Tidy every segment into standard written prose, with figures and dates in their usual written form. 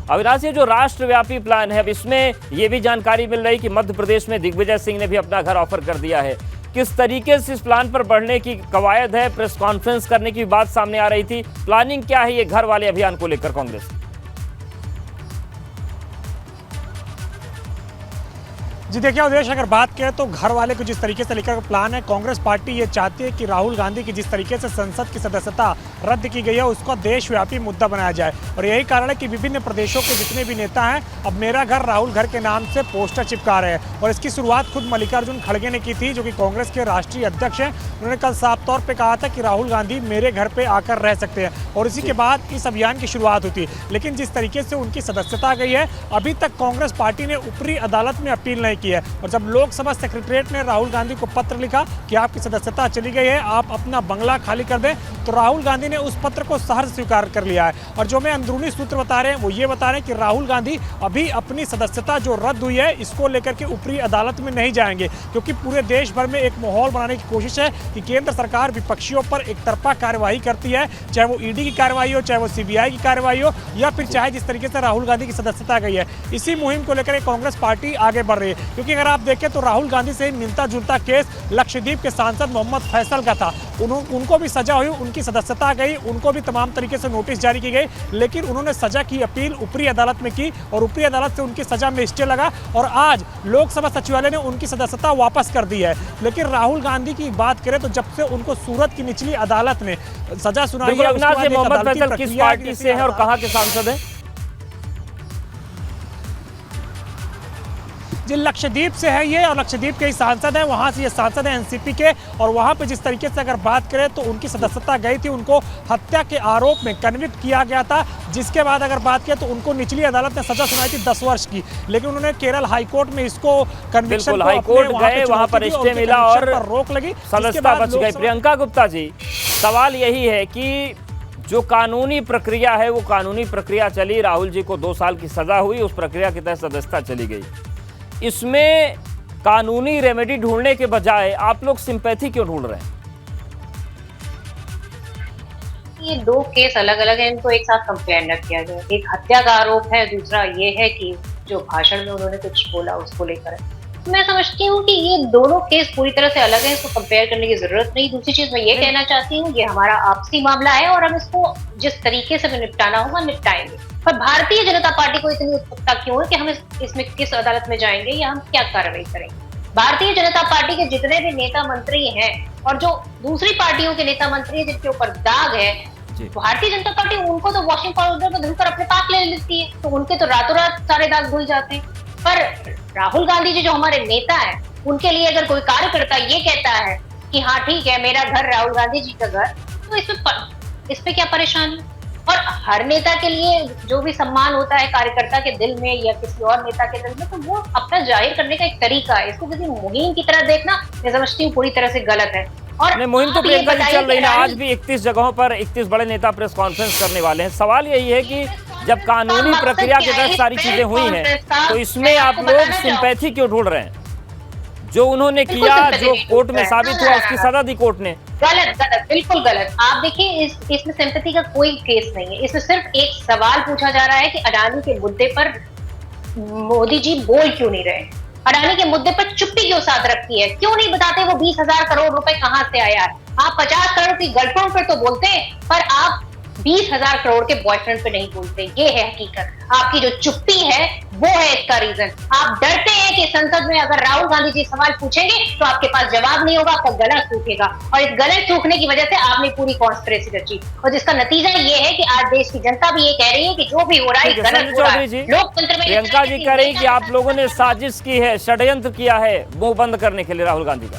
अविनाश, ये जो राष्ट्रव्यापी प्लान है, अब इसमें यह भी जानकारी मिल रही कि मध्य प्रदेश में दिग्विजय सिंह ने भी अपना घर ऑफर कर दिया है। किस तरीके से इस प्लान पर बढ़ने की कवायद है? प्रेस कॉन्फ्रेंस करने की बात सामने आ रही थी। प्लानिंग क्या है ये घर वाले अभियान को लेकर कांग्रेस? जी देखिए उदेश, अगर बात करें तो घर वाले को जिस तरीके से लेकर प्लान है, कांग्रेस पार्टी ये चाहती है कि राहुल गांधी की जिस तरीके से संसद की सदस्यता रद्द की गई है उसको देशव्यापी मुद्दा बनाया जाए। और यही कारण है कि विभिन्न प्रदेशों के जितने भी नेता हैं अब मेरा घर राहुल घर के नाम से पोस्टर चिपका रहे हैं। और इसकी शुरुआत खुद मल्लिकार्जुन खड़गे ने की थी, जो कि कांग्रेस के राष्ट्रीय अध्यक्ष हैं। उन्होंने कल साफ तौर पर कहा था कि राहुल गांधी मेरे घर पर आकर रह सकते हैं, और इसी के बाद इस अभियान की शुरुआत हुई थी। लेकिन जिस तरीके से उनकी सदस्यता गई है, अभी तक कांग्रेस पार्टी ने ऊपरी अदालत में अपील नहीं की है। और जब लोकसभा सेक्रेटरीट ने राहुल गांधी को पत्र लिखा कि आपकी सदस्यता चली गई है, आप अपना बंगला खाली कर दें, तो राहुल गांधी ने उस पत्र को सहर्ष स्वीकार कर लिया है। और जो मैं अंदरूनी सूत्र बता रहे हैं वो ये बता रहे हैं कि राहुल गांधी अभी अपनी सदस्यता जो रद्द हुई है इसको लेकर के ऊपरी अदालत में नहीं जाएंगे, क्योंकि पूरे देश भर में एक माहौल बनाने की कोशिश है कि केंद्र सरकार विपक्षियों पर एक तरफा कार्रवाई करती है, चाहे वो ईडी की कार्रवाई हो, चाहे वो सीबीआई की कार्रवाई हो, या फिर चाहे जिस तरीके से राहुल गांधी की सदस्यता गई है। इसी मुहिम को लेकर कांग्रेस पार्टी आगे बढ़ रही है, क्योंकि अगर आप देखें तो राहुल गांधी से मिलता जुलता केस लक्षद्वीप के सांसद मोहम्मद फैसल का था। उनको भी सजा हुई, उनकी सदस्यता गई, उनको भी तमाम तरीके से नोटिस जारी की गई, लेकिन उन्होंने सजा की अपील ऊपरी अदालत में की और ऊपरी अदालत से उनकी सजा में स्टे लगा और आज लोकसभा सचिवालय ने उनकी सदस्यता वापस कर दी है। लेकिन राहुल गांधी की बात करें तो जब से उनको सूरत की निचली अदालत ने सजा सुनाई है, मोहम्मद फैसल किस पार्टी से है और कहां के सांसद है? जी लक्षद्वीप से है ये, और लक्षद्वीप के ही सांसद हैं, वहाँ से ये सांसद हैं एनसीपी के। और वहाँ पे जिस तरीके से अगर बात करें तो उनकी सदस्यता गई थी, उनको हत्या के आरोप में कन्विक्ट किया गया था, जिसके बाद अगर बात करें तो उनको निचली अदालत ने सजा सुनाई थी 10 वर्ष की। लेकिन उन्होंने केरल हाईकोर्ट में इसको कन्विक्शन हाईकोर्ट गए, वहाँ पर स्टे मिला और रोक लगी, सदस्यता बच गई। प्रियंका गुप्ता जी, सवाल यही है कि जो कानूनी प्रक्रिया है वो कानूनी प्रक्रिया चली, राहुल जी को 2 साल की सजा हुई, उस प्रक्रिया के तहत सदस्यता चली गई। इसमें कानूनी रेमेडी ढूंढने के बजाय आप लोग सिंपैथी क्यों ढूंढ रहे हैं? ये 2 केस अलग अलग हैं, इनको एक साथ कंपेयर न किया जाए। एक हत्या का आरोप है, दूसरा ये है कि जो भाषण में उन्होंने कुछ बोला उसको लेकर है। मैं समझती हूँ कि ये दोनों केस पूरी तरह से अलग हैं, इसको कंपेयर करने की जरूरत नहीं। दूसरी चीज मैं ये कहना चाहती हूँ, ये हमारा आपसी मामला है और हम इसको जिस तरीके से निपटाना होगा निपटाएंगे। पर भारतीय जनता पार्टी को इतनी उत्सुकता क्यों है कि हम इसमें किस अदालत में जाएंगे या हम क्या कार्रवाई करेंगे? भारतीय जनता पार्टी के जितने भी नेता मंत्री हैं और जो दूसरी पार्टियों के नेता मंत्री हैं जिनके ऊपर दाग है, भारतीय जनता पार्टी उनको तो वॉशिंग पाउडर में धुलकर अपने पास ले लेती है, तो उनके तो रातों रात सारे दाग धुल जाते हैं। पर राहुल गांधी जी जो हमारे नेता हैं, उनके लिए अगर कोई कार्यकर्ता ये कहता है कि हाँ ठीक है मेरा घर राहुल गांधी जी का घर, तो इस पे क्या परेशानी? और हर नेता के लिए जो भी सम्मान होता है कार्यकर्ता के दिल में या किसी और नेता के दिल में, तो वो अपना जाहिर करने का एक तरीका है। इसको किसी मुहिम की तरह देखना मैं समझती हूँ पूरी तरह से गलत है। और मुहिम तो प्रियंका जी चल रही है, आज भी 31 जगहों पर 31 बड़े नेता प्रेस कॉन्फ्रेंस करने वाले हैं। सवाल यही है कि जब कानूनी प्रक्रिया के तहत सारी चीजें हुई हैं तो इसमें आप लोग सिंपैथी क्यों ढूंढ रहे हैं? जो उन्होंने किया, जो कोर्ट में साबित हुआ, उसकी सजा दी कोर्ट ने। गलत, बिल्कुल गलत। आप देखिए इसमें सिंपैथी का कोई केस नहीं है। इसमें सिर्फ एक सवाल पूछा जा रहा है कि अडानी के मुद्दे पर मोदी जी बोल क्यों नहीं रहे? अडानी के मुद्दे पर चुप्पी क्यों साध रखी है? क्यों नहीं बताते वो 20,000 करोड़ रुपए कहां से आया है? आप 50 करोड़ की गर्लफ्रेंड पर तो बोलते हैं, पर आप 20,000 करोड़ के बॉयफ्रेंड पे नहीं बोलते। ये है हकीकत। आपकी जो चुप्पी है वो है इसका रीजन। आप डरते हैं कि संसद में अगर राहुल गांधी जी सवाल पूछेंगे तो आपके पास जवाब नहीं होगा, आपका गला सूखेगा, और इस गले सूखने की वजह से आपने पूरी कॉन्स्पिरेसी रची, और जिसका नतीजा ये है कि आज देश की जनता भी ये कह रही है कि जो भी हो रहा है गलत हो रहा है। लोकतंत्र में प्रियंका जी कह रही कि आप लोगों ने साजिश की है, षड्यंत्र किया है मुंह बंद करने के लिए राहुल गांधी का।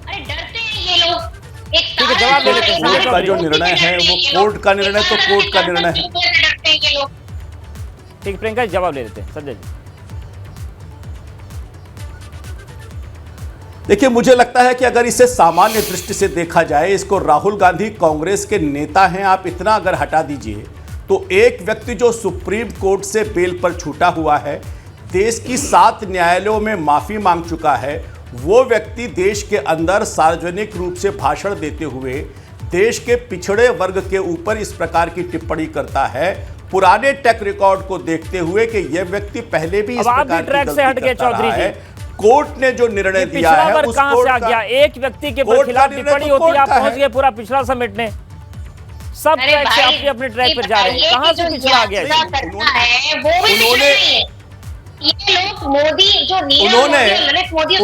अरे डरते हैं ये लोग। ठीक है, जवाब दे लेते हैं। का जो निर्णय है वो कोर्ट का निर्णय, तो कोर्ट का निर्णय है। ठीक, प्रियंका जी जवाब ले लेते हैं। संजय जी, देखिए मुझे लगता है कि अगर इसे सामान्य दृष्टि से देखा जाए, इसको राहुल गांधी कांग्रेस के नेता हैं, आप इतना अगर हटा दीजिए, तो एक व्यक्ति जो सुप्रीम कोर्ट से बेल पर छूटा हुआ है, देश की 7 न्यायालयों में माफी मांग चुका है, वो व्यक्ति देश के अंदर सार्वजनिक रूप से भाषण देते हुए देश के पिछड़े वर्ग के ऊपर इस प्रकार की टिप्पणी करता है, पुराने ट्रैक रिकॉर्ड को देखते हुए कि यह व्यक्ति पहले भी इस अब आप प्रकार भी की ट्रैक से हट गलती गए करता रहा चौधरी है। जी। कोर्ट ने जो निर्णय दिया पिछड़ा है वर्ग उस कहां से आ कोर्ट गया? का एक व्यक्ति के कोर्ट का खिलाफ निर्णय टिप्पणी तो होती है, आप कोर्ट का पहुंच है। गए पूरा पिछड़ा समेटने। सब अरे ट्रैक से भाई, अपने ट्रैक पर जा रहे हैं, ये कहां जो से पिछड़ा आ गया? यात्रा करना है, वो भी उन्होंने- नहीं है। ये लोग मोदी जो नीरव उन्होंने मोदी और ललित मोदी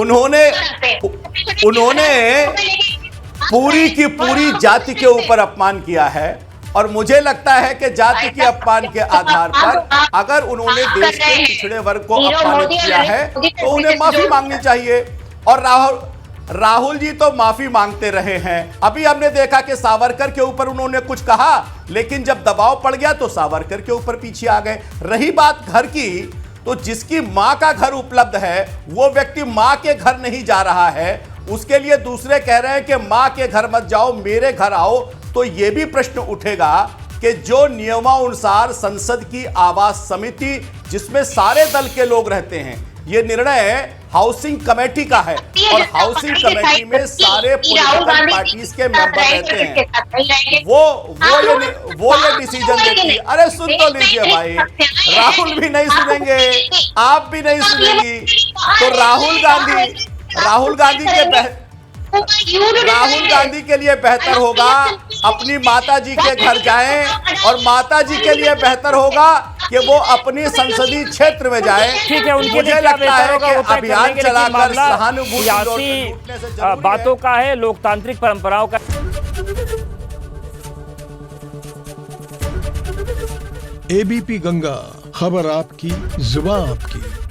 उन्होंने पूरी की पूरी जाति के ऊपर अपमान किया है, और मुझे लगता है कि जाति के अपमान के आधार पर अगर उन्होंने देश के पिछड़े वर्ग को अपमानित किया है तो उन्हें माफी मांगनी चाहिए। और राहुल जी तो माफी मांगते रहे हैं। अभी हमने देखा कि सावरकर के ऊपर उन्होंने कुछ कहा, लेकिन जब दबाव पड़ गया तो सावरकर के ऊपर पीछे आ गए। रही बात घर की, तो जिसकी मां का घर उपलब्ध है वो व्यक्ति मां के घर नहीं जा रहा है, उसके लिए दूसरे कह रहे हैं कि मां के घर मत जाओ, मेरे घर आओ। तो यह भी प्रश्न उठेगा कि जो नियमानुसार संसद की आवास समिति, जिसमें सारे दल के लोग रहते हैं, यह निर्णय हाउसिंग कमेटी का है, और हाउसिंग कमेटी में सारे पॉलिटिकल पार्टीज के मेंबर रहते हैं। वो ये डिसीजन देती है। अरे सुन तो लीजिए भाई, राहुल भी नहीं सुनेंगे, आप भी नहीं सुनेंगी, तो राहुल गांधी के लिए बेहतर होगा अपनी माता जी के घर जाएं, और माता जी के लिए बेहतर होगा कि वो अपनी संसदीय क्षेत्र में जाएं। ठीक है, उनके लिए मुझे क्या लगता बेहतर है होगा कि वो तय अभियान करेंगे, लेकिन चलाकर मामला सहानुभूति सियासी लूटने से जरूरी है। बातों का है, लोकतांत्रिक परंपराओं का। एबीपी गंगा, खबर आपकी, जुबान आपकी।